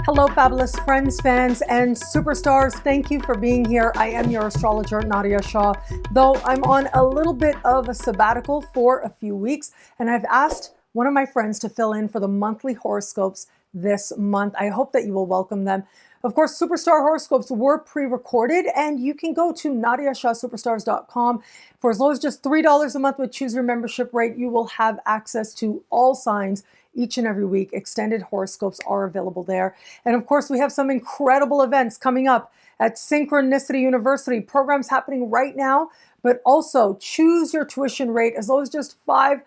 Hello, fabulous friends, fans, and superstars. Thank you for being here. I am your astrologer, Nadiya Shah, though I'm on a little bit of a sabbatical for a few weeks, and I've asked one of my friends to fill in for the monthly horoscopes this month. I hope that you will welcome them. Of course, Superstar horoscopes were pre-recorded, and you can go to NadiyaShahSuperstars.com. For as low as just $3 a month with Choose Your Membership rate, you will have access to all signs each and every week. Extended horoscopes are available there. And of course, we have some incredible events coming up at Synchronicity University. Programs happening right now, but also choose your tuition rate as low as just $5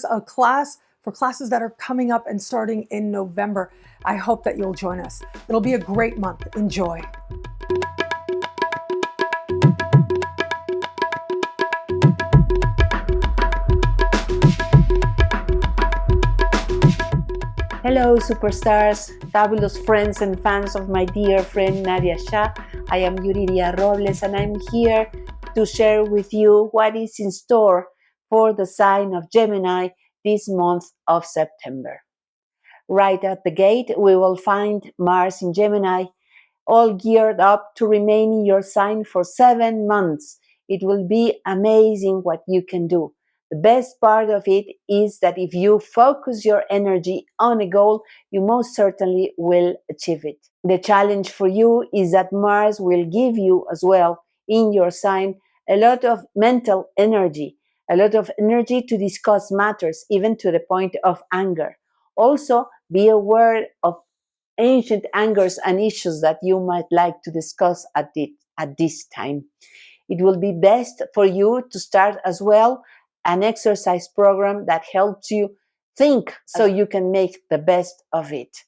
a class for classes that are coming up and starting in November. I hope that you'll join us. It'll be a great month. Enjoy. Hello, superstars, fabulous friends and fans of my dear friend Nadiya Shah. I am Yuriria Robles, and I'm here to share with you what is in store for the sign of Gemini this month of September. Right at the gate, we will find Mars in Gemini, all geared up to remain in your sign for 7 months. It will be amazing what you can do. The best part of it is that if you focus your energy on a goal, you most certainly will achieve it. The challenge for you is that Mars will give you as well in your sign a lot of mental energy, a lot of energy to discuss matters, even to the point of anger. Also, be aware of ancient angers and issues that you might like to discuss at this time. It will be best for you to start as well an exercise program that helps you think so you can make the best of it.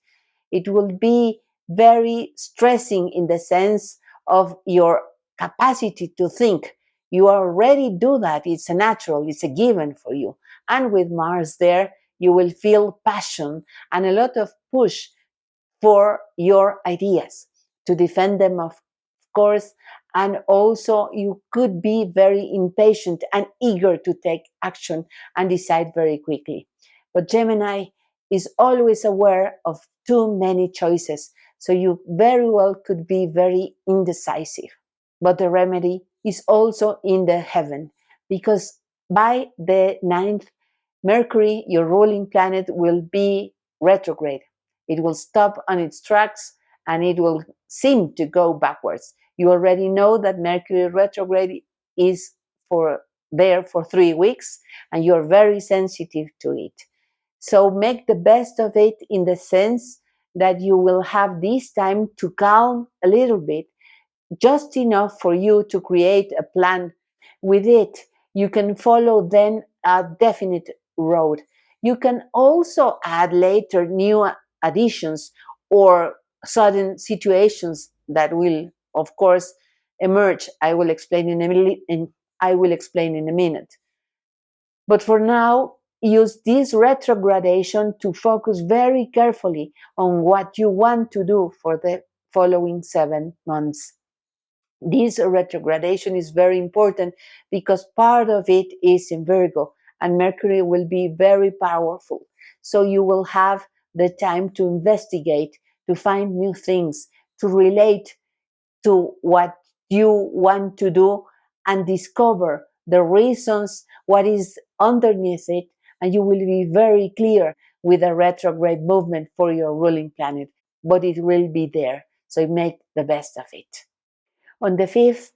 It will be very stressing in the sense of your capacity to think. You already do that. It's a natural, it's a given for you. And with Mars there, you will feel passion and a lot of push for your ideas, to defend them, of course, and also you could be very impatient and eager to take action and decide very quickly. But Gemini is always aware of too many choices, so you very well could be very indecisive. But the remedy is also in the heaven, because by the 9th, Mercury, your ruling planet, will be retrograde. It will stop on its tracks and it will seem to go backwards. You already know that Mercury retrograde is there for 3 weeks, and you're very sensitive to it. So make the best of it in the sense that you will have this time to calm a little bit, just enough for you to create a plan. With it, you can follow then a definite road. You can also add later new additions or sudden situations that will, of course, emerge. I will explain in a minute. But for now, use this retrogradation to focus very carefully on what you want to do for the following 7 months. This retrogradation is very important because part of it is in Virgo, and Mercury will be very powerful. So you will have the time to investigate, to find new things, to relate to what you want to do and discover the reasons, what is underneath it, and you will be very clear with a retrograde movement for your ruling planet, but it will be there, so make the best of it. On the 5th,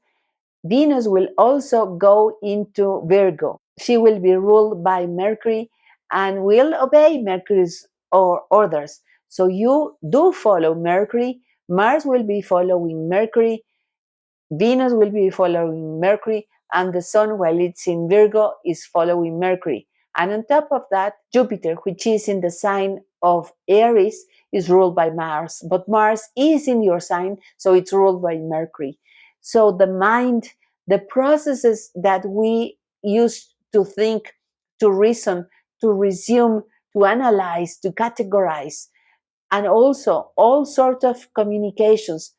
Venus will also go into Virgo. She will be ruled by Mercury and will obey Mercury's orders. So you do follow Mercury. Mars will be following Mercury. Venus will be following Mercury. And the Sun, while it's in Virgo, is following Mercury. And on top of that, Jupiter, which is in the sign of Aries, is ruled by Mars. But Mars is in your sign, so it's ruled by Mercury. So the mind, the processes that we use to think, to reason, to resume, to analyze, to categorize, and also all sorts of communications,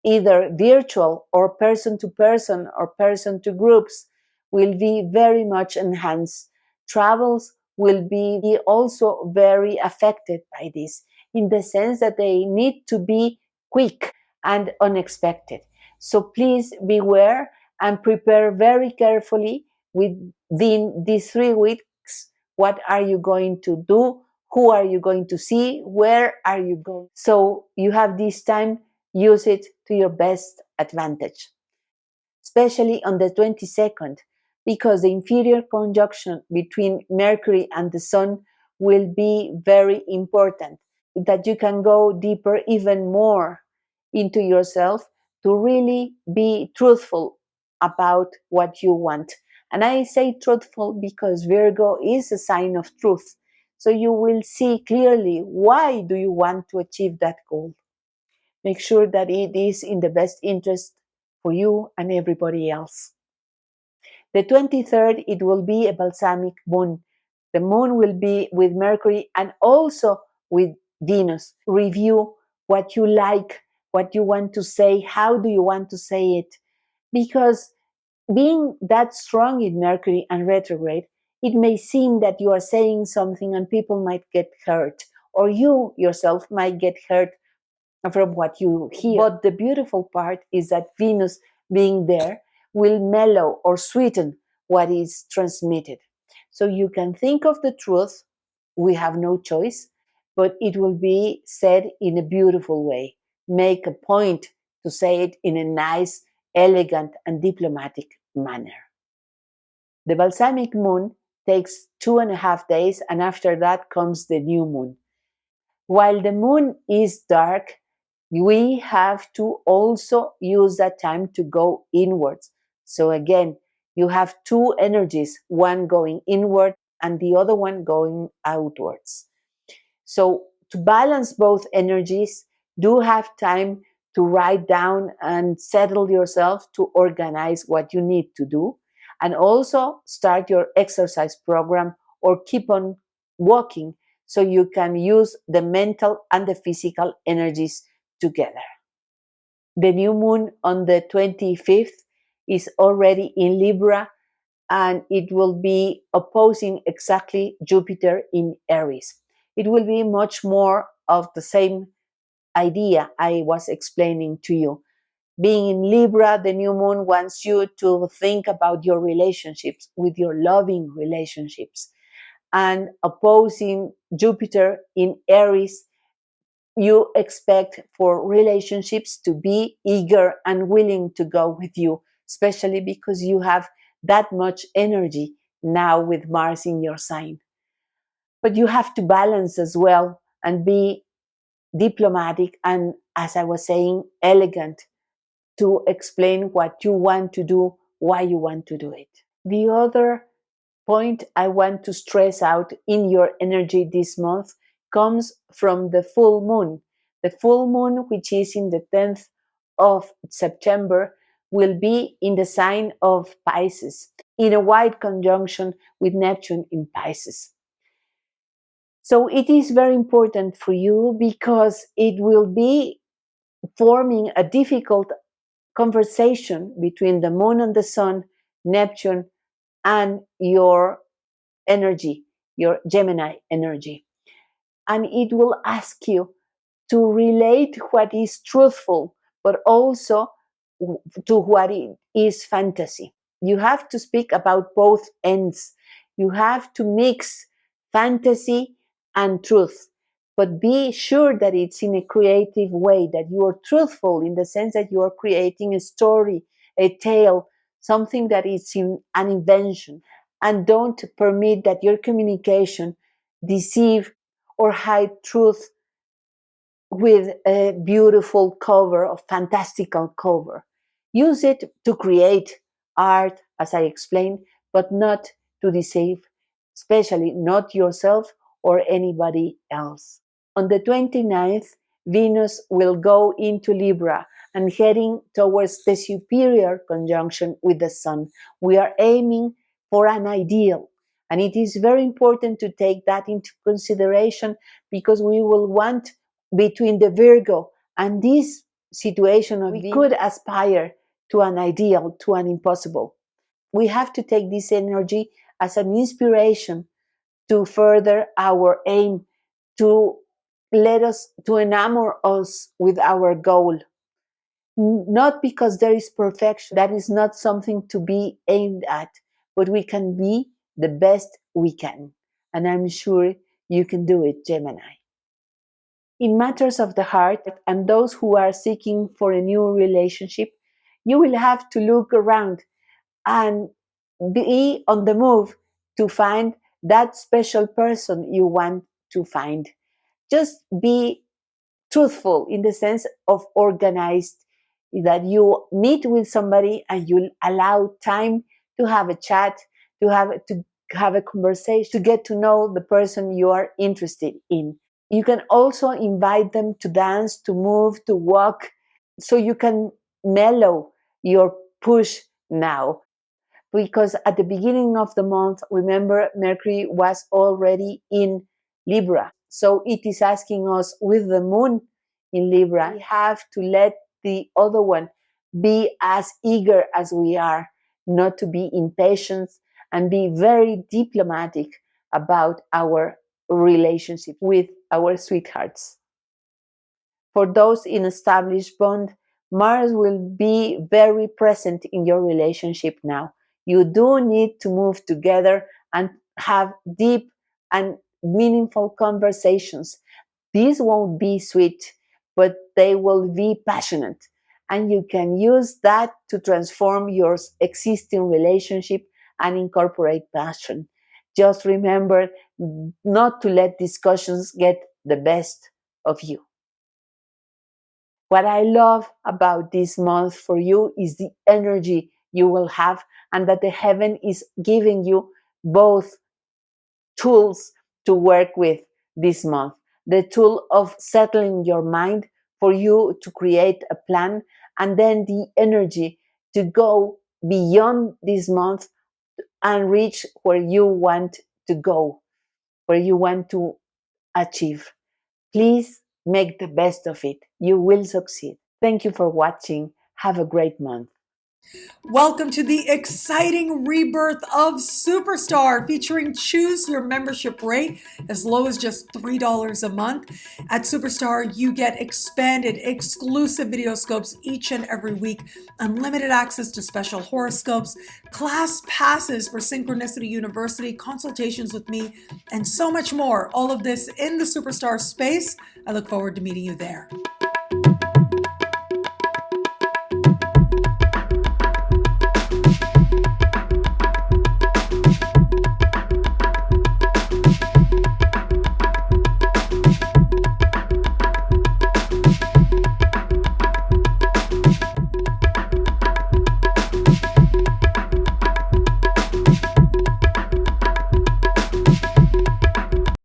either virtual or person to person or person to groups, will be very much enhanced. Travels will be also very affected by this. in the sense that they need to be quick and unexpected. So please beware and prepare very carefully within these 3 weeks. What are you going to do? Who are you going to see? Where are you going? So you have this time, use it to your best advantage, especially on the 22nd, because the inferior conjunction between Mercury and the Sun will be very important, that you can go deeper even more into yourself to really be truthful about what you want. And I say truthful because Virgo is a sign of truth. So you will see clearly why do you want to achieve that goal. Make sure that it is in the best interest for you and everybody else. The 23rd, it will be a balsamic moon. The moon will be with Mercury and also with Venus. Review what you like, what you want to say, how do you want to say it. Because being that strong in Mercury and retrograde, it may seem that you are saying something and people might get hurt, or you yourself might get hurt from what you hear. But the beautiful part is that Venus being there will mellow or sweeten what is transmitted. So you can think of the truth, we have no choice, but it will be said in a beautiful way. Make a point to say it in a nice, elegant, and diplomatic manner. The balsamic moon takes 2.5 days, and after that comes the new moon. While the moon is dark, we have to also use that time to go inwards. So again, you have two energies, one going inward and the other one going outwards. So to balance both energies, do have time to write down and settle yourself to organize what you need to do, and also start your exercise program or keep on walking so you can use the mental and the physical energies together. The new moon on the 25th is already in Libra, and it will be opposing exactly Jupiter in Aries. It will be much more of the same idea I was explaining to you. Being in Libra, the new moon wants you to think about your relationships, with your loving relationships. And opposing Jupiter in Aries, you expect for relationships to be eager and willing to go with you, especially because you have that much energy now with Mars in your sign. But you have to balance as well and be diplomatic and, as I was saying, elegant to explain what you want to do, why you want to do it. The other point I want to stress out in your energy this month comes from the full moon. The full moon, which is in the 10th of September, will be in the sign of Pisces, in a wide conjunction with Neptune in Pisces. So it is very important for you because it will be forming a difficult conversation between the moon and the sun, Neptune, and your energy, your Gemini energy. And it will ask you to relate what is truthful, but also to what is fantasy. You have to speak about both ends. You have to mix fantasy and truth, but be sure that it's in a creative way, that you are truthful in the sense that you are creating a story, a tale, something that is an invention. And don't permit that your communication deceive or hide truth with a beautiful cover or fantastical cover. Use it to create art, as I explained, but not to deceive, especially not yourself or anybody else. On the 29th, Venus will go into Libra and heading towards the superior conjunction with the Sun. We are aiming for an ideal, and it is very important to take that into consideration because we will want between the Virgo and this situation of we could aspire to an ideal, to an impossible. We have to take this energy as an inspiration to further our aim to let us to enamor us with our goal. Not because there is perfection, that is not something to be aimed at, but we can be the best we can. And I'm sure you can do it, Gemini. In matters of the heart and those who are seeking for a new relationship, you will have to look around and be on the move to find that special person you want to find. Just be truthful in the sense of organized, that you meet with somebody and you allow time to have a chat, to have a conversation, to get to know the person you are interested in. You can also invite them to dance, to move, to walk, so you can mellow your push now. Because at the beginning of the month, remember, Mercury was already in Libra. So it is asking us, with the moon in Libra, we have to let the other one be as eager as we are, not to be impatient, and be very diplomatic about our relationship with our sweethearts. For those in established bond, Mars will be very present in your relationship now. You do need to move together and have deep and meaningful conversations. These won't be sweet, but they will be passionate. And you can use that to transform your existing relationship and incorporate passion. Just remember not to let discussions get the best of you. What I love about this month for you is the energy you will have, and that the heaven is giving you both tools to work with this month. The tool of settling your mind for you to create a plan, and then the energy to go beyond this month and reach where you want to go, where you want to achieve. Please make the best of it. You will succeed. Thank you for watching. Have a great month. Welcome to the exciting rebirth of Superstar, featuring choose your membership rate as low as just $3 a month. At Superstar, you get expanded, exclusive video scopes each and every week, unlimited access to special horoscopes, class passes for Synchronicity University, consultations with me, and so much more. All of this in the Superstar space. I look forward to meeting you there.